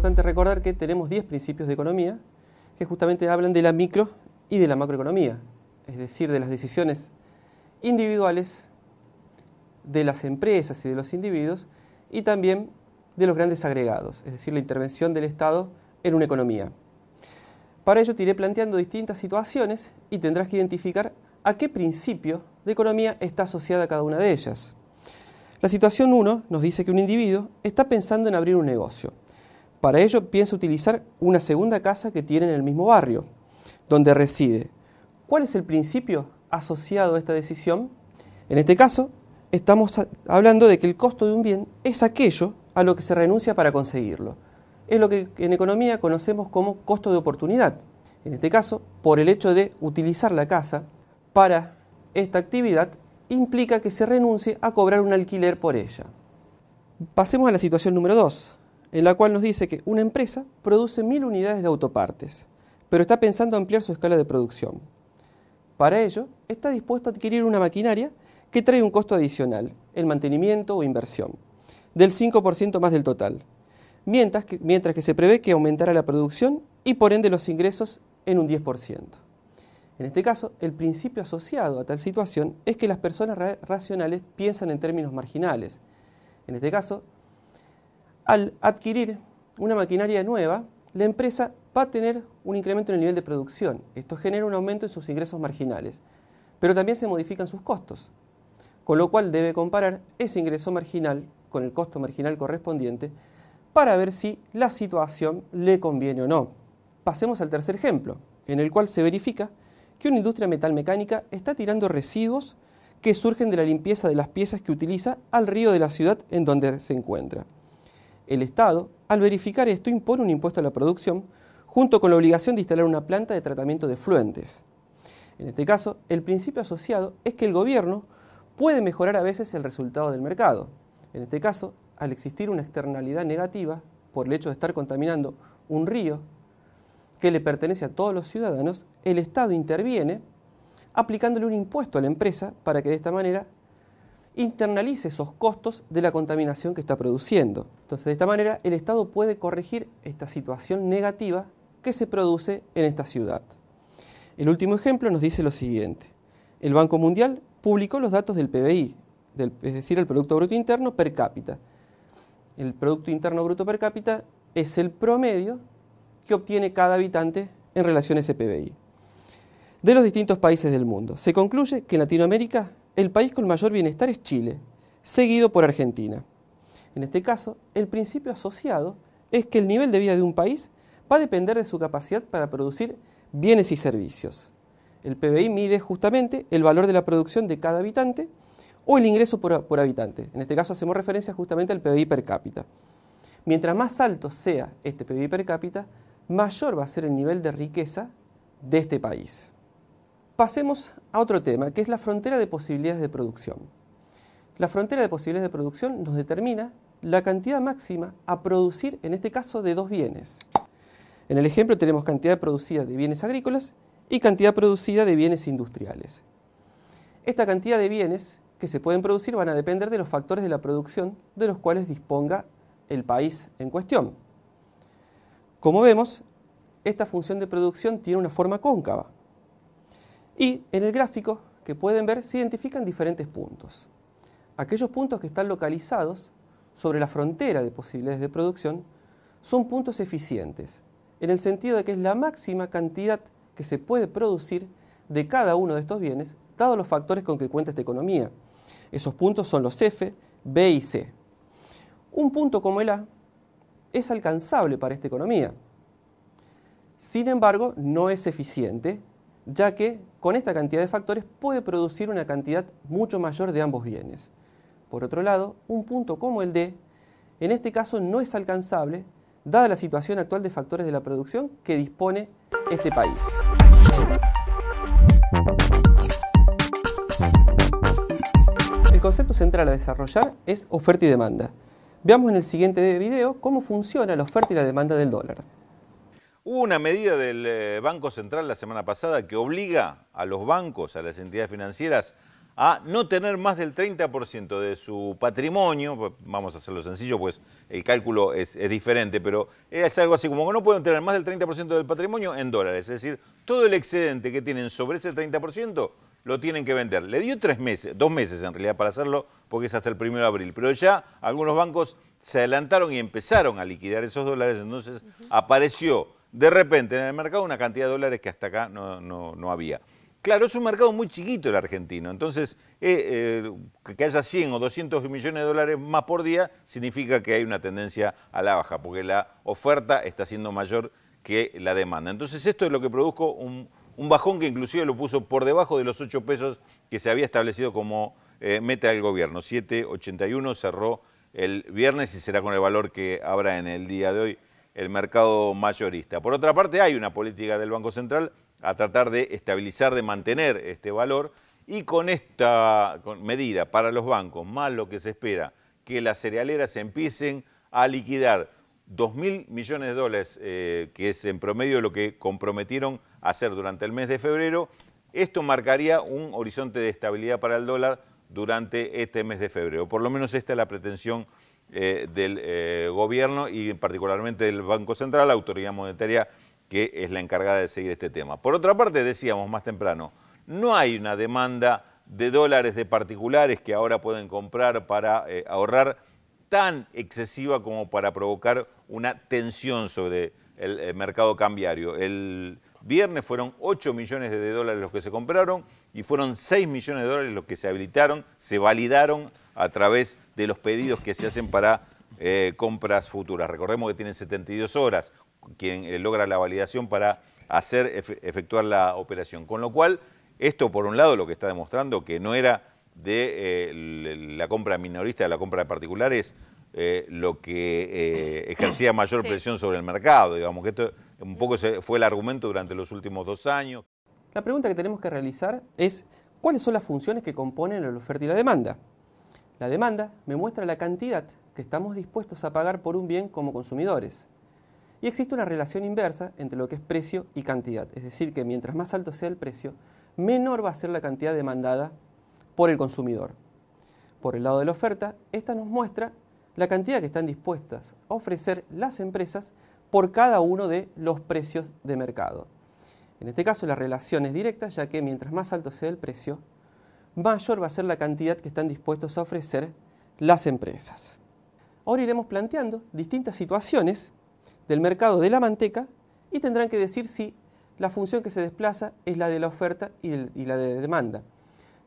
importante recordar que tenemos 10 principios de economía que justamente hablan de la micro y de la macroeconomía, es decir, de las decisiones individuales de las empresas y de los individuos y también de los grandes agregados, es decir, la intervención del Estado en una economía. Para ello te iré planteando distintas situaciones y tendrás que identificar a qué principio de economía está asociada cada una de ellas. La situación 1 nos dice que un individuo está pensando en abrir un negocio. Para ello piensa utilizar una segunda casa que tiene en el mismo barrio, donde reside. ¿Cuál es el principio asociado a esta decisión? En este caso, estamos hablando de que el costo de un bien es aquello a lo que se renuncia para conseguirlo. Es lo que en economía conocemos como costo de oportunidad. En este caso, por el hecho de utilizar la casa para esta actividad, implica que se renuncie a cobrar un alquiler por ella. Pasemos a la situación número 2, en la cual nos dice que una empresa produce 1000 unidades de autopartes, pero está pensando ampliar su escala de producción. Para ello, está dispuesto a adquirir una maquinaria que trae un costo adicional, el mantenimiento o inversión, del 5% más del total, mientras que se prevé que aumentará la producción y por ende los ingresos en un 10%. En este caso, el principio asociado a tal situación es que las personas racionales piensan en términos marginales. En este caso, al adquirir una maquinaria nueva, la empresa va a tener un incremento en el nivel de producción. Esto genera un aumento en sus ingresos marginales, pero también se modifican sus costos, con lo cual debe comparar ese ingreso marginal con el costo marginal correspondiente para ver si la situación le conviene o no. Pasemos al tercer ejemplo, en el cual se verifica que una industria metalmecánica está tirando residuos que surgen de la limpieza de las piezas que utiliza al río de la ciudad en donde se encuentra. El Estado, al verificar esto, impone un impuesto a la producción junto con la obligación de instalar una planta de tratamiento de efluentes. En este caso, el principio asociado es que el gobierno puede mejorar a veces el resultado del mercado. En este caso, al existir una externalidad negativa por el hecho de estar contaminando un río que le pertenece a todos los ciudadanos, el Estado interviene aplicándole un impuesto a la empresa para que de esta manera internalice esos costos de la contaminación que está produciendo. Entonces, de esta manera, el Estado puede corregir esta situación negativa que se produce en esta ciudad. El último ejemplo nos dice lo siguiente. El Banco Mundial publicó los datos del PBI, es decir, el Producto Bruto Interno per cápita. El Producto Interno Bruto per cápita es el promedio que obtiene cada habitante en relación a ese PBI de los distintos países del mundo. Se concluye que en Latinoamérica el país con mayor bienestar es Chile, seguido por Argentina. En este caso, el principio asociado es que el nivel de vida de un país va a depender de su capacidad para producir bienes y servicios. El PBI mide justamente el valor de la producción de cada habitante o el ingreso por habitante. En este caso hacemos referencia justamente al PBI per cápita. Mientras más alto sea este PBI per cápita, mayor va a ser el nivel de riqueza de este país. Pasemos a otro tema, que es la frontera de posibilidades de producción. La frontera de posibilidades de producción nos determina la cantidad máxima a producir, en este caso, de dos bienes. En el ejemplo tenemos cantidad producida de bienes agrícolas y cantidad producida de bienes industriales. Esta cantidad de bienes que se pueden producir van a depender de los factores de la producción de los cuales disponga el país en cuestión. Como vemos, esta función de producción tiene una forma cóncava. Y en el gráfico que pueden ver se identifican diferentes puntos. Aquellos puntos que están localizados sobre la frontera de posibilidades de producción son puntos eficientes, en el sentido de que es la máxima cantidad que se puede producir de cada uno de estos bienes, dados los factores con que cuenta esta economía. Esos puntos son los F, B y C. Un punto como el A es alcanzable para esta economía. Sin embargo, no es eficiente, ya que con esta cantidad de factores puede producir una cantidad mucho mayor de ambos bienes. Por otro lado, un punto como el D, en este caso no es alcanzable, dada la situación actual de factores de la producción que dispone este país. El concepto central a desarrollar es oferta y demanda. Veamos en el siguiente video cómo funciona la oferta y la demanda del dólar. Hubo una medida del Banco Central la semana pasada que obliga a los bancos, a las entidades financieras, a no tener más del 30% de su patrimonio, vamos a hacerlo sencillo, pues el cálculo es diferente, pero es algo así como que no pueden tener más del 30% del patrimonio en dólares, es decir, todo el excedente que tienen sobre ese 30% lo tienen que vender. Le dio 3 meses, 2 meses en realidad para hacerlo, porque es hasta el 1 de abril, pero ya algunos bancos se adelantaron y empezaron a liquidar esos dólares, entonces apareció de repente en el mercado una cantidad de dólares que hasta acá no había. Claro, es un mercado muy chiquito el argentino, entonces que haya 100 o 200 millones de dólares más por día significa que hay una tendencia a la baja, porque la oferta está siendo mayor que la demanda. Entonces esto es lo que produjo un bajón que inclusive lo puso por debajo de los 8 pesos que se había establecido como meta del gobierno. 7,81 cerró el viernes y será con el valor que habrá en el día de hoy el mercado mayorista. Por otra parte, hay una política del Banco Central a tratar de estabilizar, de mantener este valor, y con esta medida para los bancos, más lo que se espera, que las cerealeras empiecen a liquidar 2.000 millones de dólares, que es en promedio lo que comprometieron a hacer durante el mes de febrero, esto marcaría un horizonte de estabilidad para el dólar durante este mes de febrero. Por lo menos esta es la pretensión del gobierno y particularmente del Banco Central, la autoridad monetaria, que es la encargada de seguir este tema. Por otra parte, decíamos más temprano, no hay una demanda de dólares de particulares que ahora pueden comprar para ahorrar tan excesiva como para provocar una tensión sobre el mercado cambiario. El viernes fueron 8 millones de dólares los que se compraron y fueron 6 millones de dólares los que se habilitaron, se validaron a través de los pedidos que se hacen para compras futuras. Recordemos que tienen 72 horas quien logra la validación para efectuar la operación. Con lo cual, esto por un lado lo que está demostrando que no era de la compra minorista, de la compra de particulares, lo que ejercía mayor presión sobre el mercado. Digamos que esto un poco fue el argumento durante los últimos 2 años. La pregunta que tenemos que realizar es ¿cuáles son las funciones que componen la oferta y la demanda? La demanda me muestra la cantidad que estamos dispuestos a pagar por un bien como consumidores. Y existe una relación inversa entre lo que es precio y cantidad, es decir, que mientras más alto sea el precio, menor va a ser la cantidad demandada por el consumidor. Por el lado de la oferta, esta nos muestra la cantidad que están dispuestas a ofrecer las empresas por cada uno de los precios de mercado. En este caso la relación es directa, ya que mientras más alto sea el precio, mayor va a ser la cantidad que están dispuestos a ofrecer las empresas. Ahora iremos planteando distintas situaciones del mercado de la manteca y tendrán que decir si la función que se desplaza es la de la oferta y la de demanda.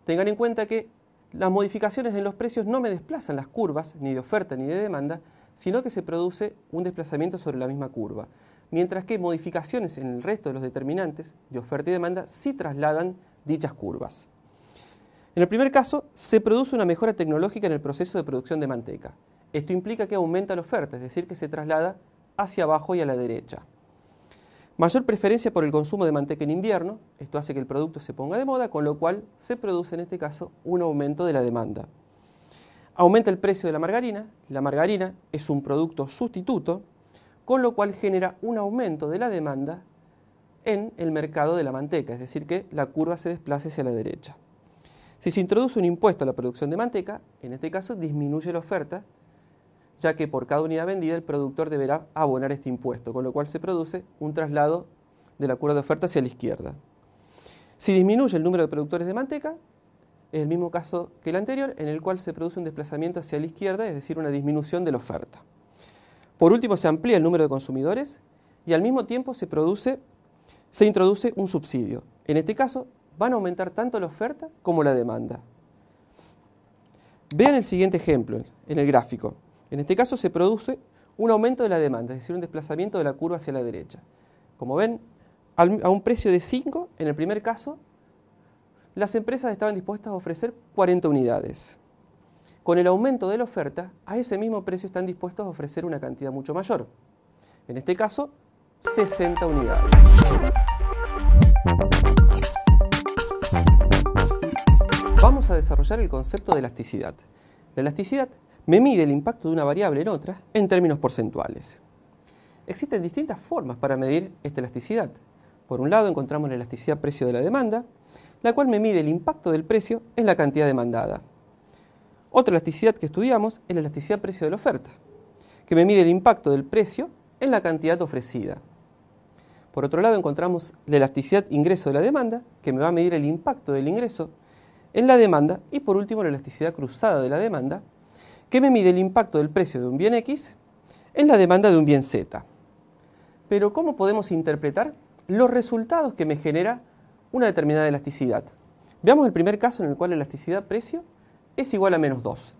Tengan en cuenta que las modificaciones en los precios no me desplazan las curvas, ni de oferta ni de demanda, sino que se produce un desplazamiento sobre la misma curva, mientras que modificaciones en el resto de los determinantes de oferta y demanda sí trasladan dichas curvas. En el primer caso, se produce una mejora tecnológica en el proceso de producción de manteca. Esto implica que aumenta la oferta, es decir, que se traslada hacia abajo y a la derecha. Mayor preferencia por el consumo de manteca en invierno, esto hace que el producto se ponga de moda, con lo cual se produce en este caso un aumento de la demanda. Aumenta el precio de la margarina es un producto sustituto, con lo cual genera un aumento de la demanda en el mercado de la manteca, es decir que la curva se desplaza hacia la derecha. Si se introduce un impuesto a la producción de manteca, en este caso disminuye la oferta, ya que por cada unidad vendida el productor deberá abonar este impuesto, con lo cual se produce un traslado de la curva de oferta hacia la izquierda. Si disminuye el número de productores de manteca, es el mismo caso que el anterior, en el cual se produce un desplazamiento hacia la izquierda, es decir, una disminución de la oferta. Por último, se amplía el número de consumidores y al mismo tiempo se introduce un subsidio. En este caso, van a aumentar tanto la oferta como la demanda. Vean el siguiente ejemplo en el gráfico. En este caso se produce un aumento de la demanda, es decir, un desplazamiento de la curva hacia la derecha. Como ven, a un precio de 5, en el primer caso, las empresas estaban dispuestas a ofrecer 40 unidades. Con el aumento de la oferta, a ese mismo precio están dispuestos a ofrecer una cantidad mucho mayor. En este caso, 60 unidades. Vamos a desarrollar el concepto de elasticidad. La elasticidad me mide el impacto de una variable en otra en términos porcentuales. Existen distintas formas para medir esta elasticidad. Por un lado encontramos la elasticidad precio de la demanda, la cual me mide el impacto del precio en la cantidad demandada. Otra elasticidad que estudiamos es la elasticidad precio de la oferta, que me mide el impacto del precio en la cantidad ofrecida. Por otro lado encontramos la elasticidad ingreso de la demanda, que me va a medir el impacto del ingreso en la demanda. Y por último la elasticidad cruzada de la demanda, que me mide el impacto del precio de un bien X en la demanda de un bien Z. Pero ¿cómo podemos interpretar los resultados que me genera una determinada elasticidad? Veamos el primer caso en el cual la elasticidad precio es igual a menos 2.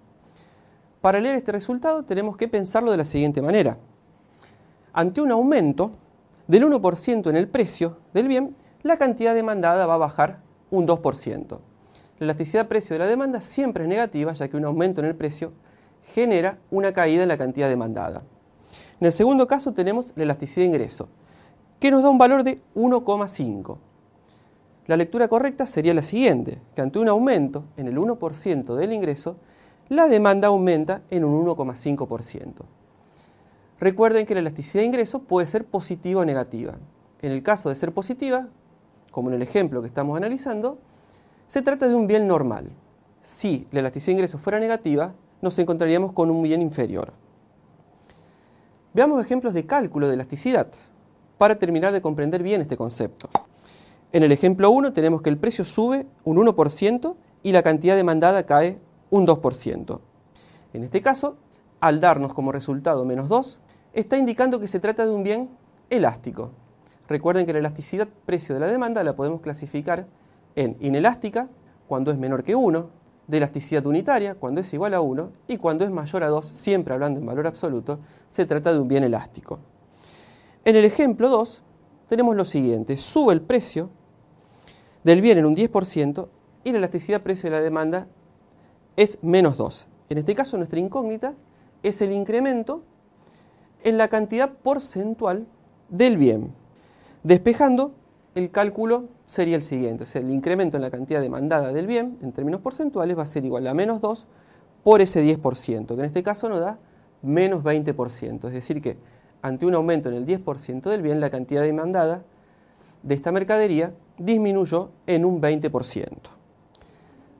Para leer este resultado tenemos que pensarlo de la siguiente manera. Ante un aumento del 1% en el precio del bien, la cantidad demandada va a bajar un 2%. La elasticidad precio de la demanda siempre es negativa, ya que un aumento en el precio genera una caída en la cantidad demandada. En el segundo caso tenemos la elasticidad ingreso, que nos da un valor de 1,5. La lectura correcta sería la siguiente, que ante un aumento en el 1% del ingreso, la demanda aumenta en un 1,5%. Recuerden que la elasticidad de ingreso puede ser positiva o negativa. En el caso de ser positiva, como en el ejemplo que estamos analizando, se trata de un bien normal. Si la elasticidad de ingreso fuera negativa, nos encontraríamos con un bien inferior. Veamos ejemplos de cálculo de elasticidad para terminar de comprender bien este concepto. En el ejemplo 1 tenemos que el precio sube un 1% y la cantidad demandada cae un 2%. En este caso, al darnos como resultado menos 2, está indicando que se trata de un bien elástico. Recuerden que la elasticidad precio de la demanda la podemos clasificar en inelástica, cuando es menor que 1, de elasticidad unitaria, cuando es igual a 1, y cuando es mayor a 2, siempre hablando en valor absoluto, se trata de un bien elástico. En el ejemplo 2 tenemos lo siguiente: sube el precio del bien en un 10% y la elasticidad precio de la demanda es menos 2. En este caso nuestra incógnita es el incremento en la cantidad porcentual del bien. Despejando, el cálculo sería el siguiente: o sea, el incremento en la cantidad demandada del bien en términos porcentuales va a ser igual a menos 2 por ese 10%, que en este caso nos da menos 20%. Es decir que ante un aumento en el 10% del bien, la cantidad demandada de esta mercadería disminuyó en un 20%.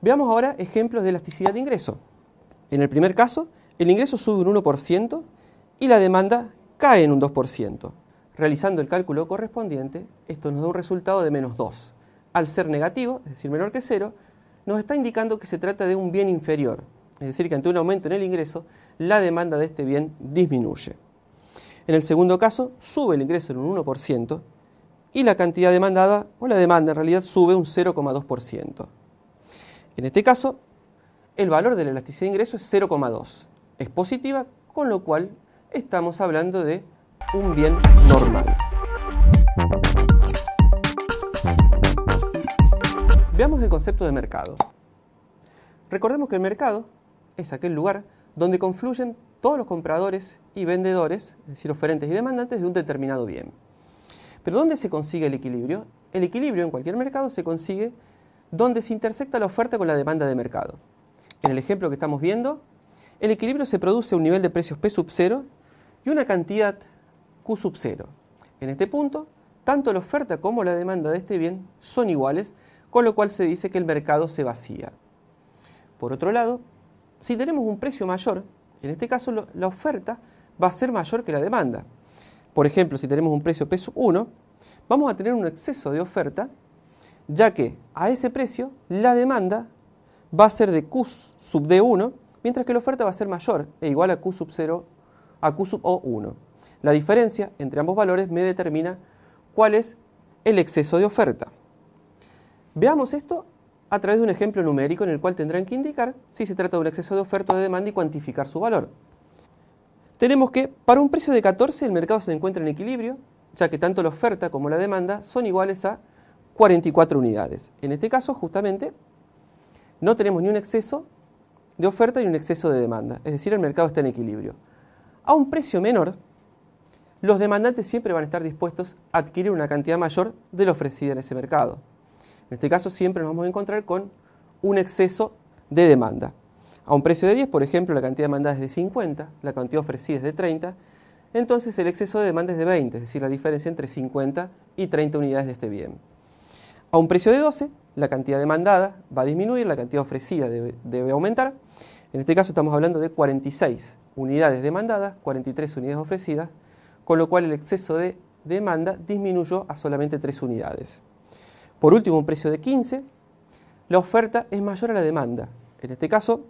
Veamos ahora ejemplos de elasticidad de ingreso. En el primer caso, el ingreso sube un 1% y la demanda cae en un 2%. Realizando el cálculo correspondiente, esto nos da un resultado de menos 2. Al ser negativo, es decir, menor que 0, nos está indicando que se trata de un bien inferior. Es decir, que ante un aumento en el ingreso, la demanda de este bien disminuye. En el segundo caso, sube el ingreso en un 1% y la cantidad demandada, o la demanda en realidad, sube un 0,2%. En este caso, el valor de la elasticidad de ingreso es 0,2. Es positiva, con lo cual estamos hablando de un bien normal. Veamos el concepto de mercado. Recordemos que el mercado es aquel lugar donde confluyen todos los compradores y vendedores, es decir, oferentes y demandantes de un determinado bien. ¿Pero dónde se consigue el equilibrio? El equilibrio en cualquier mercado se consigue donde se intersecta la oferta con la demanda de mercado. En el ejemplo que estamos viendo, el equilibrio se produce a un nivel de precios P sub 0 y una cantidad Q sub 0. En este punto, tanto la oferta como la demanda de este bien son iguales, con lo cual se dice que el mercado se vacía. Por otro lado, si tenemos un precio mayor, en este caso la oferta va a ser mayor que la demanda. Por ejemplo, si tenemos un precio P sub 1, vamos a tener un exceso de oferta, ya que a ese precio la demanda va a ser de Q sub D1, mientras que la oferta va a ser mayor e igual a Q sub 0 a Q sub O1. La diferencia entre ambos valores me determina cuál es el exceso de oferta. Veamos esto a través de un ejemplo numérico en el cual tendrán que indicar si se trata de un exceso de oferta o de demanda y cuantificar su valor. Tenemos que para un precio de 14 el mercado se encuentra en equilibrio, ya que tanto la oferta como la demanda son iguales a 44 unidades. En este caso, justamente, no tenemos ni un exceso de oferta ni un exceso de demanda, es decir, el mercado está en equilibrio. A un precio menor, los demandantes siempre van a estar dispuestos a adquirir una cantidad mayor de lo ofrecida en ese mercado. En este caso siempre nos vamos a encontrar con un exceso de demanda. A un precio de 10, por ejemplo, la cantidad demandada es de 50, la cantidad ofrecida es de 30, entonces el exceso de demanda es de 20, es decir, la diferencia entre 50 y 30 unidades de este bien. A un precio de 12, la cantidad demandada va a disminuir, la cantidad ofrecida debe aumentar. En este caso estamos hablando de 46 unidades demandadas, 43 unidades ofrecidas, con lo cual el exceso de demanda disminuyó a solamente 3 unidades. Por último, un precio de 15, la oferta es mayor a la demanda. En este caso,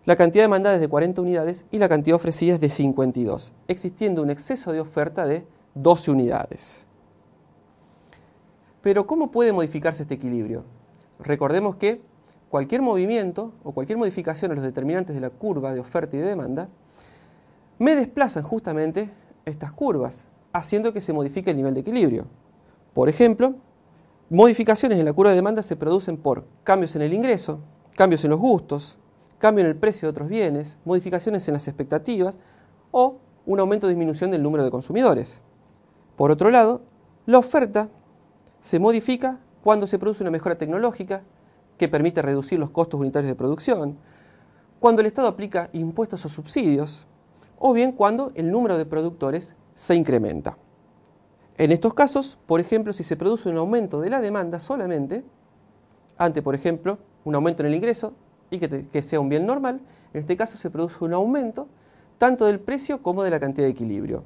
la cantidad demandada es de 40 unidades y la cantidad ofrecida es de 52, existiendo un exceso de oferta de 12 unidades. Pero ¿cómo puede modificarse este equilibrio? Recordemos que cualquier movimiento o cualquier modificación en los determinantes de la curva de oferta y de demanda me desplazan justamente estas curvas, haciendo que se modifique el nivel de equilibrio. Por ejemplo, modificaciones en la curva de demanda se producen por cambios en el ingreso, cambios en los gustos, cambio en el precio de otros bienes, modificaciones en las expectativas o un aumento o disminución del número de consumidores. Por otro lado, la oferta se modifica cuando se produce una mejora tecnológica que permite reducir los costos unitarios de producción, cuando el Estado aplica impuestos o subsidios, o bien cuando el número de productores se incrementa. En estos casos, por ejemplo, si se produce un aumento de la demanda solamente, ante, por ejemplo, un aumento en el ingreso y que sea un bien normal, en este caso se produce un aumento tanto del precio como de la cantidad de equilibrio.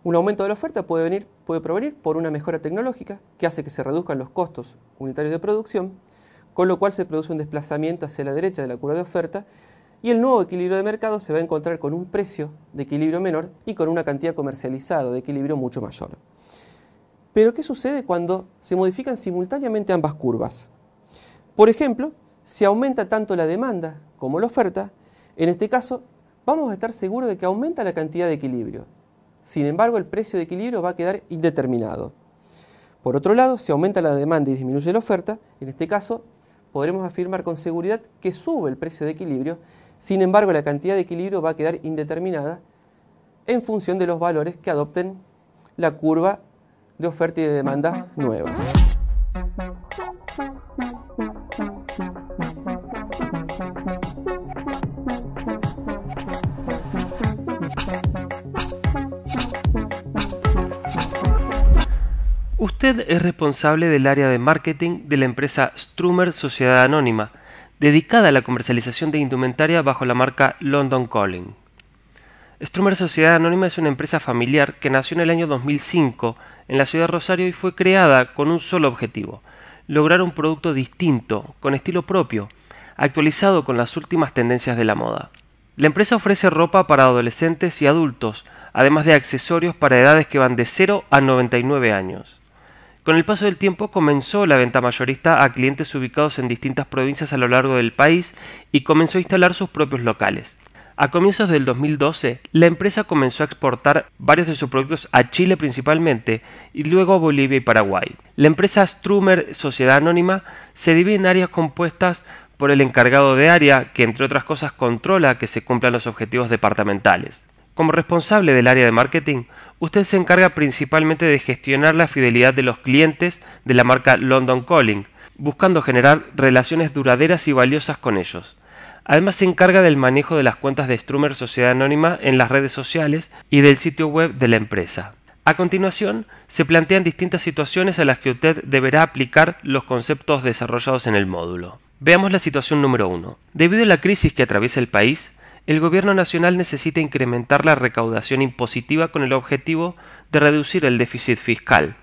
Un aumento de la oferta puede provenir por una mejora tecnológica que hace que se reduzcan los costos unitarios de producción, con lo cual se produce un desplazamiento hacia la derecha de la curva de oferta y el nuevo equilibrio de mercado se va a encontrar con un precio de equilibrio menor y con una cantidad comercializada de equilibrio mucho mayor. Pero ¿qué sucede cuando se modifican simultáneamente ambas curvas? Por ejemplo, si aumenta tanto la demanda como la oferta, en este caso vamos a estar seguros de que aumenta la cantidad de equilibrio. Sin embargo, el precio de equilibrio va a quedar indeterminado. Por otro lado, si aumenta la demanda y disminuye la oferta, en este caso podremos afirmar con seguridad que sube el precio de equilibrio, sin embargo la cantidad de equilibrio va a quedar indeterminada en función de los valores que adopten la curva de oferta y de demanda nuevas. Usted es responsable del área de marketing de la empresa Strummer Sociedad Anónima, dedicada a la comercialización de indumentaria bajo la marca London Calling. Strummer Sociedad Anónima es una empresa familiar que nació en el año 2005 en la ciudad de Rosario y fue creada con un solo objetivo: lograr un producto distinto, con estilo propio, actualizado con las últimas tendencias de la moda. La empresa ofrece ropa para adolescentes y adultos, además de accesorios para edades que van de 0 a 99 años. Con el paso del tiempo comenzó la venta mayorista a clientes ubicados en distintas provincias a lo largo del país y comenzó a instalar sus propios locales. A comienzos del 2012, la empresa comenzó a exportar varios de sus productos a Chile principalmente y luego a Bolivia y Paraguay. La empresa Strummer Sociedad Anónima se divide en áreas compuestas por el encargado de área, que entre otras cosas controla que se cumplan los objetivos departamentales. Como responsable del área de marketing, usted se encarga principalmente de gestionar la fidelidad de los clientes de la marca London Calling, buscando generar relaciones duraderas y valiosas con ellos. Además se encarga del manejo de las cuentas de Strummer Sociedad Anónima en las redes sociales y del sitio web de la empresa. A continuación, se plantean distintas situaciones a las que usted deberá aplicar los conceptos desarrollados en el módulo. Veamos la situación número 1. Debido a la crisis que atraviesa el país, el gobierno nacional necesita incrementar la recaudación impositiva con el objetivo de reducir el déficit fiscal.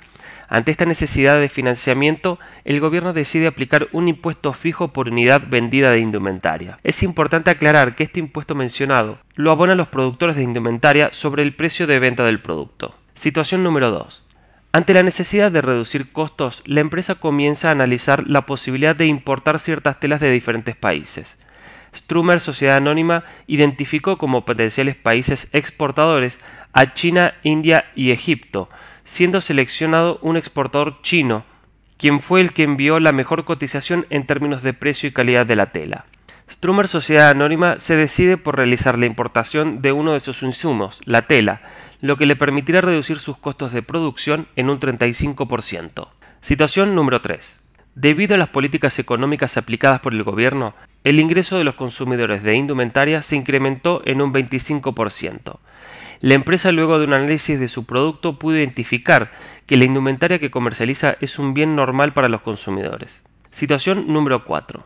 Ante esta necesidad de financiamiento, el gobierno decide aplicar un impuesto fijo por unidad vendida de indumentaria. Es importante aclarar que este impuesto mencionado lo abonan los productores de indumentaria sobre el precio de venta del producto. Situación número 2. Ante la necesidad de reducir costos, la empresa comienza a analizar la posibilidad de importar ciertas telas de diferentes países. Strummer Sociedad Anónima identificó como potenciales países exportadores a China, India y Egipto, siendo seleccionado un exportador chino, quien fue el que envió la mejor cotización en términos de precio y calidad de la tela. Strummer Sociedad Anónima se decide por realizar la importación de uno de sus insumos, la tela, lo que le permitirá reducir sus costos de producción en un 35%. Situación número 3. Debido a las políticas económicas aplicadas por el gobierno, el ingreso de los consumidores de indumentaria se incrementó en un 25%. La empresa, luego de un análisis de su producto, pudo identificar que la indumentaria que comercializa es un bien normal para los consumidores. Situación número 4.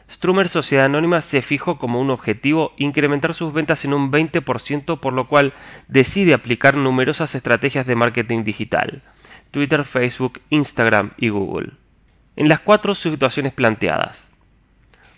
Strummer Sociedad Anónima se fijó como un objetivo incrementar sus ventas en un 20%, por lo cual decide aplicar numerosas estrategias de marketing digital: Twitter, Facebook, Instagram y Google. En las 4 situaciones planteadas.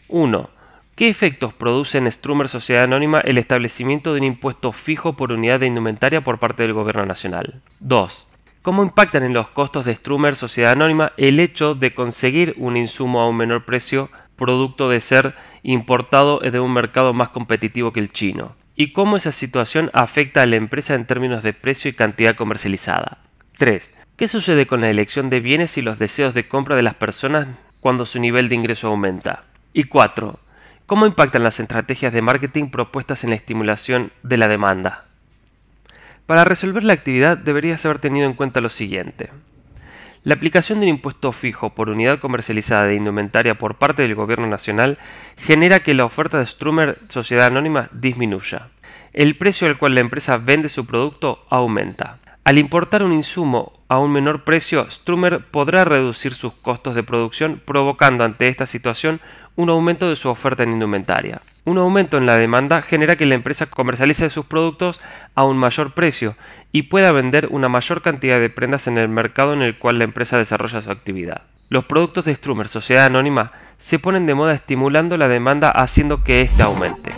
1. ¿Qué efectos produce en Strummer Sociedad Anónima el establecimiento de un impuesto fijo por unidad de indumentaria por parte del Gobierno Nacional? 2. ¿Cómo impactan en los costos de Strummer Sociedad Anónima el hecho de conseguir un insumo a un menor precio producto de ser importado de un mercado más competitivo que el chino? ¿Y cómo esa situación afecta a la empresa en términos de precio y cantidad comercializada? 3. ¿Qué sucede con la elección de bienes y los deseos de compra de las personas cuando su nivel de ingreso aumenta? Y 4. ¿Cómo impactan las estrategias de marketing propuestas en la estimulación de la demanda? Para resolver la actividad deberías haber tenido en cuenta lo siguiente. La aplicación de un impuesto fijo por unidad comercializada de indumentaria por parte del Gobierno Nacional genera que la oferta de Strummer Sociedad Anónima disminuya. El precio al cual la empresa vende su producto aumenta. Al importar un insumo a un menor precio, Strummer podrá reducir sus costos de producción, provocando ante esta situación un aumento de su oferta en indumentaria. Un aumento en la demanda genera que la empresa comercialice sus productos a un mayor precio y pueda vender una mayor cantidad de prendas en el mercado en el cual la empresa desarrolla su actividad. Los productos de Strummer Sociedad Anónima se ponen de moda estimulando la demanda, haciendo que ésta aumente.